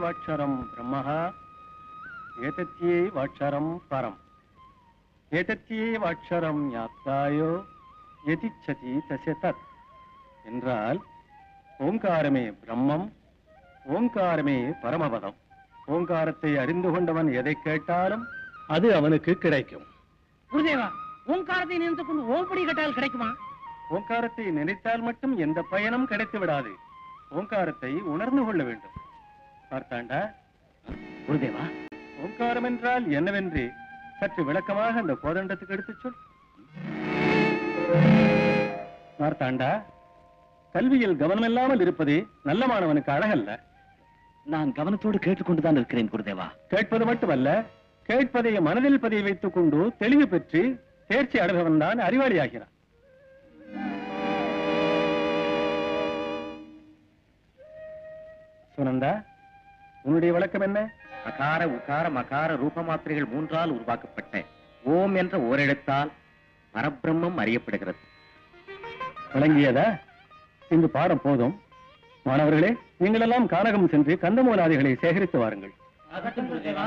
वाक्षरं ब्रह्मः एतत्येवाक्षरं परम् एतत्येवाक्षरं ज्ञात्वायो यतिच्छति तस्य तत् என்றால் ஓங்காரமே பிரம்மம் ஓங்காரமே பரமபதம் ஓங்காரத்தை அறிந்து கொண்டவன் எதை கேட்டாலும் அது அவனுக்கு கிடைக்கும். குருதேவா, ஓங்காரத்தை நினைத்துக் கொண்டு ஓம்படி கேட்டால் கிடைக்குமா? ஓங்காரத்தை நினைத்தால் மட்டும் எந்த பயனும் கிடைத்து விடாது. ஓங்காரத்தை உணர்ந்து கொள்ள வேண்டும். பார்த்தாண்டா குருதேவா, ஓங்காரம் என்றால் என்னவென்று சற்று விளக்கமாக அந்த கோதண்டத்துக்கு எடுத்துச் சொல். பார்த்தாண்டா, கல்வியில் கவனமில்லாமல் இருப்பது நல்ல மாணவனுக்கு அழகல்ல. நான் கவனத்தோடு கேட்டுக்கொண்டுதான் இருக்கிறேன் குருதேவா. கேட்பது மட்டுமல்ல, கேட்பதை மனதில் பதிய வைத்துக் கொண்டு தெளிவு பெற்று தேர்ச்சி அடைபவன் தான் அறிவாளியாகிறான். சுனந்தா, உன்னுடைய விளக்கம் என்ன? அகார உகார மகார ரூப மாத்திரைகள் 3ஆல் உருவாக்கப்பட்ட ஓம் என்ற ஓரெழுத்தால் பரபிரம்மம் அறியப்படுகிறது. விளங்கியதா? இங்கு பாடம் போதும். மாணவர்களே, நீங்களெல்லாம் கானகம் சென்று கந்தமூலாதிகளை சேகரித்து வாருங்கள்.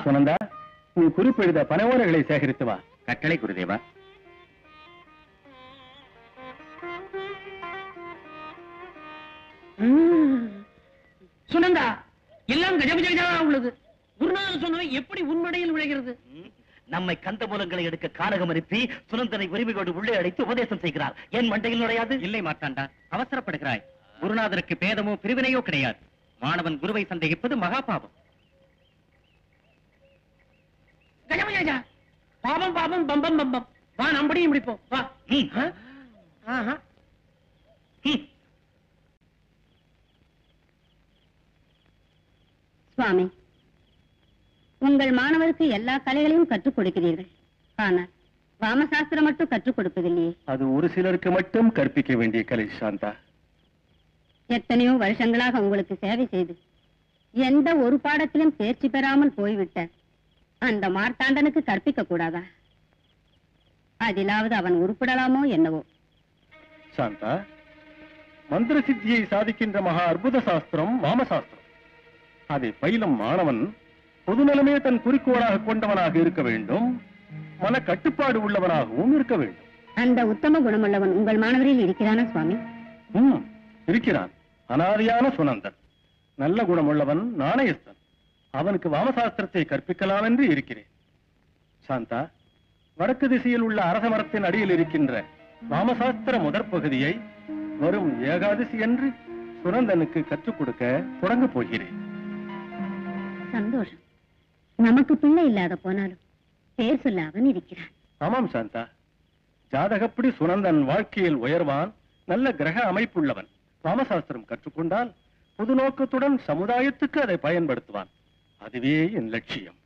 சுனந்தா, நீ குறிப்பெழுத பனைவோலைகளை சேகரித்து வா. கட்டளை குருதேவா. சுனந்தா, எல்லாம் கஜபஜா உள்ளது. குருநாதர் சொன்னவை எப்படி உண்மடையில் விளைகிறது? நம்மை கந்த மூலங்களை எடுக்க கானகம் அனுப்பி சுனந்தனை உரிமையோடு உள்ளே அழைத்து உபதேசம் செய்கிறார். என் மண்டையில் நுழையாது? இல்லை மாட்டாண்டா, அவசரப்படுகிறாய். குருநாதருக்கு பேதமோ பிரிவினையோ கிடையாது. மாணவன் குருவை சந்தேகிப்பது மகாபாபம். கஜபஜா, பாபம் பாபம் பம்பம் பம்பம். வா, நம்படியும் முடிப்போம். வா. சுவாமி, உங்கள் மாணவருக்கு எல்லா கலைகளையும் கற்றுக் கொடுக்கிறீர்கள். ஆனால் வாமசாஸ்திரம் மட்டும் கற்றுக் கொடுப்பதில்லையே. அது ஒரு சிலருக்கு மட்டும் கற்பிக்க வேண்டிய கலை சாந்தா. எத்தனையோ வருஷங்களாக உங்களுக்கு சேவை செய்து எந்த ஒரு பாடத்திலும் தேர்ச்சி பெறாமல் போய்விட்ட அந்த மார்த்தாண்டனுக்கு கற்பிக்க கூடாதா? அதிலாவது அவன் உருப்படலாமோ என்னவோ. சாந்தா, மந்திர சித்தியை சாதிக்கின்ற மகா அற்புத சாஸ்திரம் வாமசாஸ்திரம். அதை பயிலும் மாணவன் பொதுநலமே தன் குறிக்கோளாக கொண்டவனாக இருக்க வேண்டும். மன கட்டுப்பாடு உள்ளவனாகவும் இருக்க வேண்டும். அந்த உத்தம குணமுள்ளவன் உங்கள் மாணவரில் இருக்கிறானா சுவாமி? இருக்கிறான். அனாதியான சுனந்தன். நல்ல குணமுள்ளவன் நாணயஸ்தன். அவனுக்கு வாமசாஸ்திரத்தை கற்பிக்கலாம் என்று இருக்கிறேன். சாந்தா, வடக்கு திசையில் உள்ள அரச மரத்தின் அடியில் இருக்கின்ற வாமசாஸ்திர முதற் பகுதியை வரும் ஏகாதசி என்று சுனந்தனுக்கு கற்றுக் கொடுக்க தொடங்க போகிறேன். சந்தோஷம். நமக்கு பிள்ளை இல்லாத போனாலும் பேர் சொல்ல அவன் இருக்கிறான். ஆமாம் சாந்தா, ஜாதகப்படி சுனந்தன் வாழ்க்கையில் உயர்வான். நல்ல கிரக அமைப்புள்ளவன். வாமசாஸ்திரம் கற்றுக்கொண்டால் பொது நோக்கத்துடன் சமுதாயத்துக்கு அதை பயன்படுத்துவான். அதுவே என் லட்சியம்.